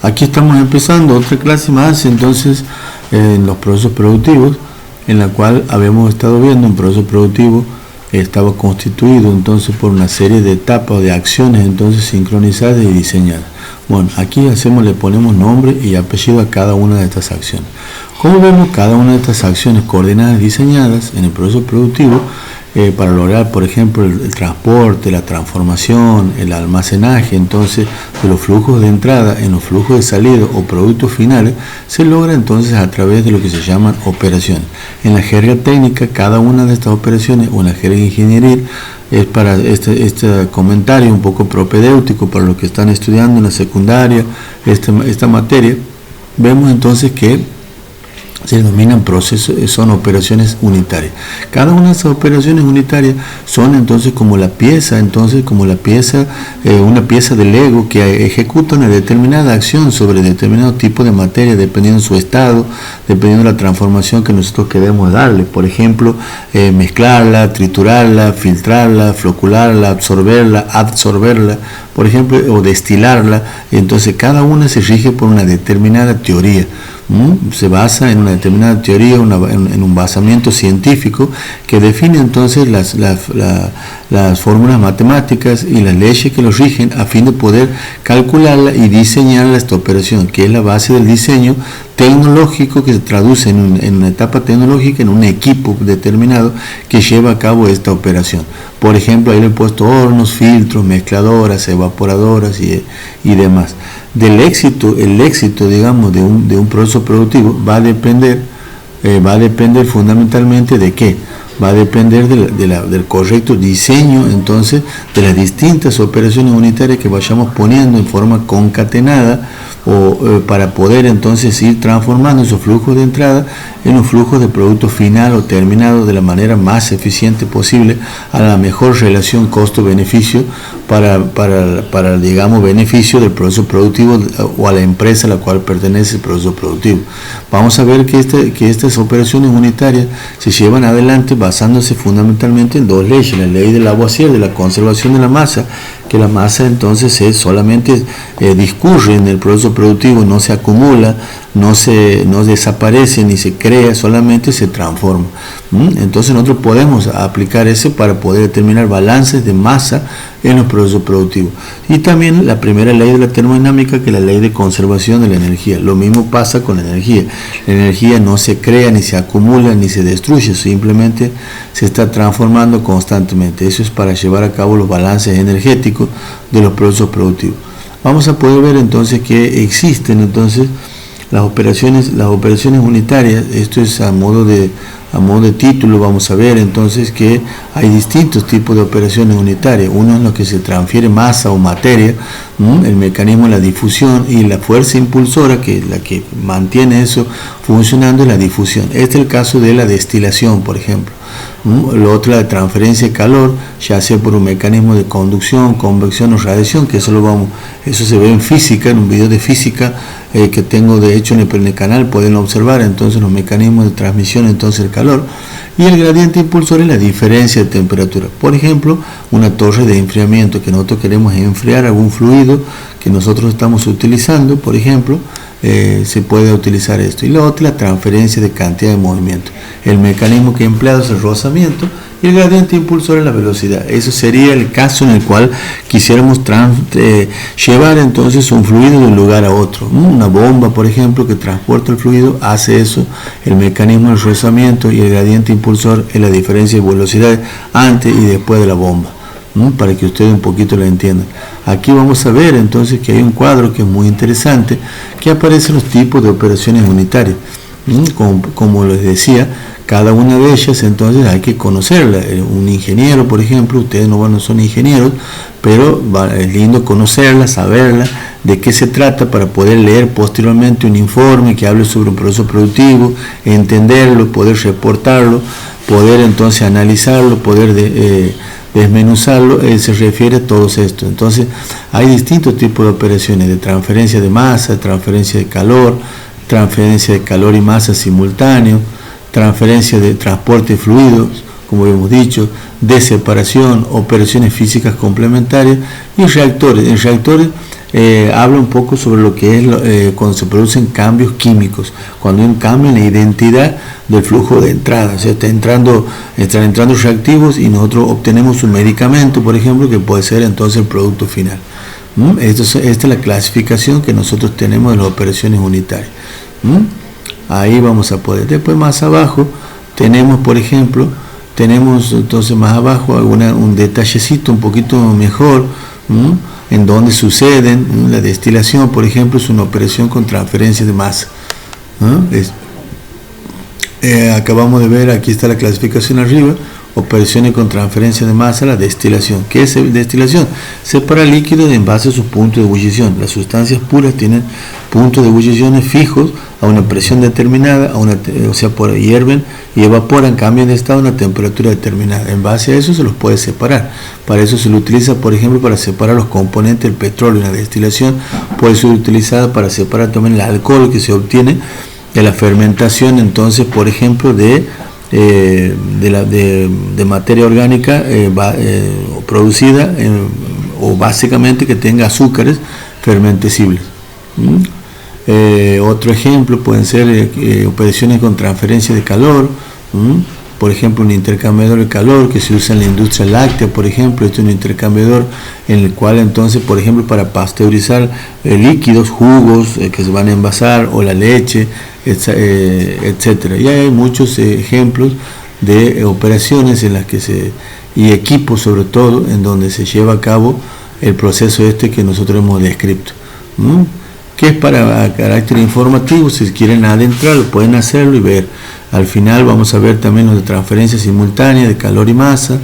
Aquí estamos empezando otra clase más, entonces, en los procesos productivos, en la cual habíamos estado viendo un proceso productivo estaba constituido entonces por una serie de etapas de acciones entonces sincronizadas y diseñadas. Bueno, aquí le ponemos nombre y apellido a cada una de estas acciones. Como vemos, cada una de estas acciones coordenadas y diseñadas en el proceso productivo para lograr, por ejemplo, el transporte, la transformación, el almacenaje, entonces, de los flujos de entrada en los flujos de salida o productos finales, se logra entonces a través de lo que se llaman operaciones. En la jerga técnica, cada una de estas operaciones, o en la jerga ingenieril, es para este comentario un poco propedéutico para los que están estudiando en la secundaria esta materia. Vemos entonces que se denominan procesos, son operaciones unitarias. Cada una de esas operaciones unitarias son entonces como la pieza, una pieza de Lego que ejecuta una determinada acción sobre determinado tipo de materia, dependiendo de su estado, dependiendo de la transformación que nosotros queremos darle. Por ejemplo, mezclarla, triturarla, filtrarla, flocularla, absorberla, por ejemplo, o destilarla. Entonces cada una se rige por una determinada teoría. Se basa en una determinada teoría, en un basamiento científico que define entonces las fórmulas matemáticas y las leyes que los rigen a fin de poder calcularla y diseñar esta operación, que es la base del diseño tecnológico que se traduce en una etapa tecnológica, en un equipo determinado que lleva a cabo esta operación. Por ejemplo, ahí le he puesto hornos, filtros, mezcladoras, evaporadoras y demás. El éxito, digamos, de un proceso productivo va a depender fundamentalmente de qué. Va a depender del correcto diseño, entonces, de las distintas operaciones unitarias que vayamos poniendo en forma concatenada para poder entonces ir transformando esos flujos de entrada en los flujos de producto final o terminado de la manera más eficiente posible, a la mejor relación costo-beneficio para digamos, beneficio del proceso productivo o a la empresa a la cual pertenece el proceso productivo. Vamos a ver que estas operaciones unitarias se llevan adelante basándose fundamentalmente en dos leyes: la ley del Lavoisier, de la conservación de la masa, que la masa entonces solamente discurre en el proceso productivo, no se acumula, no desaparece ni se crea, solamente se transforma. Entonces nosotros podemos aplicar eso para poder determinar balances de masa en los procesos productivos. Y también la primera ley de la termodinámica, que es la ley de conservación de la energía. Lo mismo pasa con la energía. La energía no se crea, ni se acumula, ni se destruye, simplemente se está transformando constantemente. Eso es para llevar a cabo los balances energéticos de los procesos productivos. Vamos a poder ver entonces que existen entonces las operaciones unitarias. Esto es a modo de título. Vamos a ver entonces que hay distintos tipos de operaciones unitarias. Uno en los que se transfiere masa o materia, el mecanismo de la difusión, y la fuerza impulsora, que es la que mantiene eso funcionando, es la difusión. Este es el caso de la destilación, por ejemplo. Lo otro, la transferencia de calor, ya sea por un mecanismo de conducción, convección o radiación, que eso se ve en física, en un video de física que tengo de hecho en el canal, pueden observar entonces los mecanismos de transmisión entonces del calor. Y el gradiente impulsor es la diferencia de temperatura. Por ejemplo, una torre de enfriamiento, que nosotros queremos enfriar algún fluido que nosotros estamos utilizando, por ejemplo, se puede utilizar esto. Y la otra, la transferencia de cantidad de movimiento. El mecanismo que he empleado es el rozamiento, y el gradiente impulsor es la velocidad. Eso sería el caso en el cual quisiéramos llevar entonces un fluido de un lugar a otro. Una bomba, por ejemplo, que transporta el fluido, hace eso. El mecanismo del rozamiento y el gradiente impulsor es la diferencia de velocidad antes y después de la bomba, para que ustedes un poquito lo entiendan. Aquí vamos a ver entonces que hay un cuadro que es muy interesante, que aparecen los tipos de operaciones unitarias. Como les decía, cada una de ellas entonces hay que conocerla. Un ingeniero, por ejemplo, ustedes no son ingenieros, pero es lindo conocerla, saberla, de qué se trata, para poder leer posteriormente un informe que hable sobre un proceso productivo, entenderlo, poder reportarlo, poder entonces analizarlo, poder desmenuzarlo. Se refiere a todo esto. Entonces hay distintos tipos de operaciones: de transferencia de masa, transferencia de calor y masa simultáneo, transferencia de transporte de fluidos, como hemos dicho, de separación, operaciones físicas complementarias y reactores. En reactores habla un poco sobre lo que es cuando se producen cambios químicos, cuando hay un cambio en la identidad del flujo de entrada, o sea, están entrando reactivos y nosotros obtenemos un medicamento, por ejemplo, que puede ser entonces el producto final. Esta es la clasificación que nosotros tenemos de las operaciones unitarias. Ahí vamos a poder. Después más abajo tenemos, por ejemplo, entonces más abajo un detallecito un poquito mejor, en donde suceden. La destilación, por ejemplo, es una operación con transferencia de masa. Acabamos de ver, aquí está la clasificación arriba, operaciones con transferencia de masa, la destilación. ¿Qué es destilación? Separa líquidos en base a sus puntos de ebullición. Las sustancias puras tienen puntos de ebullición fijos a una presión determinada, hierven y evaporan, cambian de estado a una temperatura determinada. En base a eso se los puede separar. Para eso se lo utiliza, por ejemplo, para separar los componentes del petróleo. La destilación puede ser utilizada para separar también el alcohol que se obtiene de la fermentación, entonces, por ejemplo, de materia orgánica producida o básicamente que tenga azúcares fermentecibles. Otro ejemplo pueden ser operaciones con transferencia de calor. Por ejemplo, un intercambiador de calor que se usa en la industria láctea, por ejemplo. Este es un intercambiador en el cual entonces, por ejemplo, para pasteurizar líquidos, jugos que se van a envasar, o la leche, etcétera. Y hay muchos ejemplos de operaciones en las que y equipos sobre todo, en donde se lleva a cabo el proceso que nosotros hemos descrito. Que es para carácter informativo. Si quieren adentrar, pueden hacerlo y ver. Al final vamos a ver también lo de transferencia simultánea de calor y masa,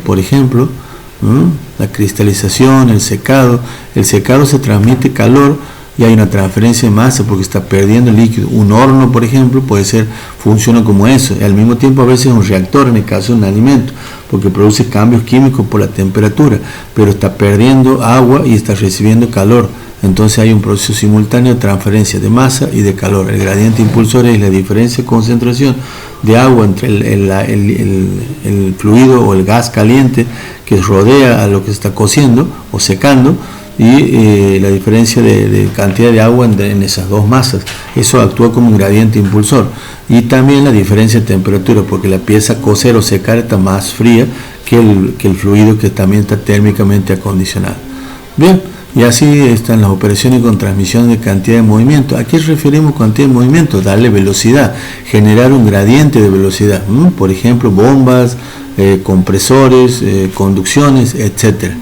por ejemplo, la cristalización, el secado. El secado se transmite calor y hay una transferencia de masa porque está perdiendo el líquido. Un horno, por ejemplo, funciona como eso. Y al mismo tiempo a veces un reactor, en el caso de un alimento, porque produce cambios químicos por la temperatura, pero está perdiendo agua y está recibiendo calor. Entonces hay un proceso simultáneo de transferencia de masa y de calor. El gradiente impulsor es la diferencia de concentración de agua entre el fluido o el gas caliente que rodea a lo que se está cociendo o secando, y la diferencia de cantidad de agua en esas dos masas. Eso actúa como un gradiente impulsor. Y también la diferencia de temperatura, porque la pieza a cocer o secar está más fría que el fluido, que también está térmicamente acondicionado. Bien, y así están las operaciones con transmisión de cantidad de movimiento. ¿A qué referimos cantidad de movimiento? Darle velocidad, generar un gradiente de velocidad. Por ejemplo, bombas, compresores, conducciones, etc.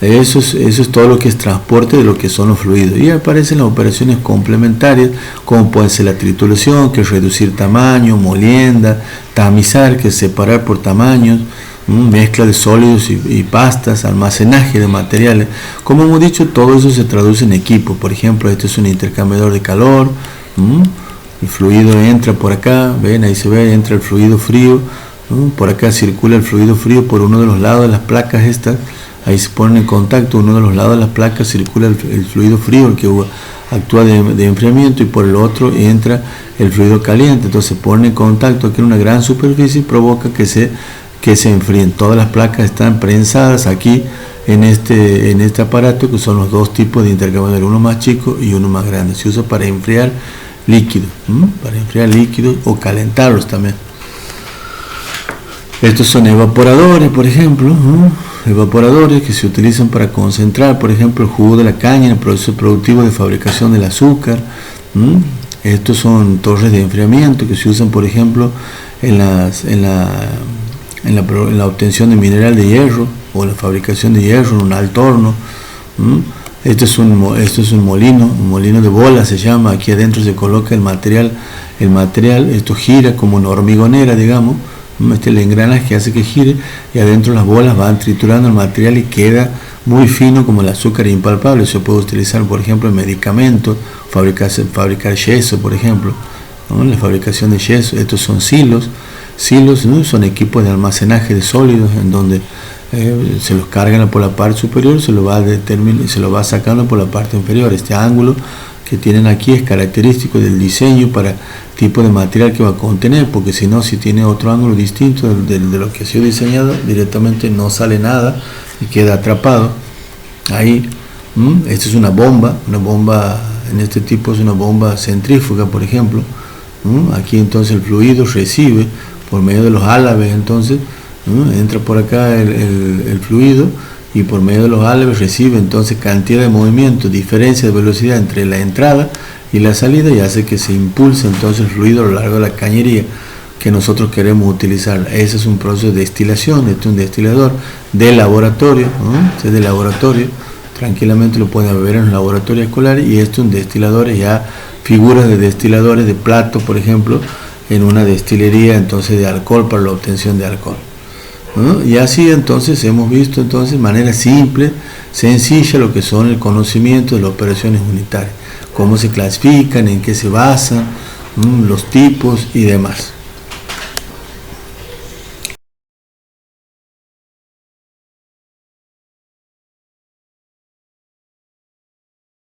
Eso es todo lo que es transporte de lo que son los fluidos. Y aparecen las operaciones complementarias, como puede ser la trituración, que es reducir tamaño, molienda, tamizar, que es separar por tamaños, mezcla de sólidos y pastas, almacenaje de materiales. Como hemos dicho, todo eso se traduce en equipo. Por ejemplo, este es un intercambiador de calor. El fluido entra por acá, ven, ahí se ve, entra el fluido frío. Por acá circula el fluido frío por uno de los lados de las placas estas. Ahí se ponen en contacto, uno de los lados de las placas circula el fluido frío, el que actúa de enfriamiento, y por el otro entra el fluido caliente. Entonces se pone en contacto aquí en una gran superficie y provoca que se enfríen. Todas las placas están prensadas aquí en este aparato, que son los dos tipos de intercambiadores, uno más chico y uno más grande. Se usa para enfriar líquidos, o calentarlos también. Estos son evaporadores, por ejemplo, evaporadores que se utilizan para concentrar, por ejemplo, el jugo de la caña en el proceso productivo de fabricación del azúcar. Estos son torres de enfriamiento que se usan, por ejemplo, en la obtención de mineral de hierro o la fabricación de hierro en un alto horno. Esto es un molino de bola se llama. Aquí adentro se coloca el material, esto gira como una hormigonera, digamos. Este es el engranaje que hace que gire, y adentro las bolas van triturando el material y queda muy fino como el azúcar impalpable. Se puede utilizar, por ejemplo, en medicamentos, fabricar yeso, por ejemplo, la fabricación de yeso. Estos son silos, son equipos de almacenaje de sólidos en donde se los cargan por la parte superior, se lo va sacando por la parte inferior. Este ángulo que tienen aquí es característico del diseño para tipo de material que va a contener, porque si no, si tiene otro ángulo distinto de lo que ha sido diseñado, directamente no sale nada y queda atrapado ahí. Esta es una bomba en este tipo es una bomba centrífuga, por ejemplo. Aquí entonces el fluido recibe por medio de los álabes, entonces entra por acá el fluido, y por medio de los álabes recibe entonces cantidad de movimiento, diferencia de velocidad entre la entrada y la salida, y hace que se impulse entonces el fluido a lo largo de la cañería que nosotros queremos utilizar. Ese es un proceso de destilación. Este es un destilador de laboratorio, este es de laboratorio, tranquilamente lo pueden ver en los laboratorios escolares, y esto es un destilador, ya figuras de destiladores de plato, por ejemplo, en una destilería entonces de alcohol, para la obtención de alcohol. Y así entonces hemos visto entonces de manera simple, sencilla, lo que son el conocimiento de las operaciones unitarias, cómo se clasifican, en qué se basan, los tipos y demás.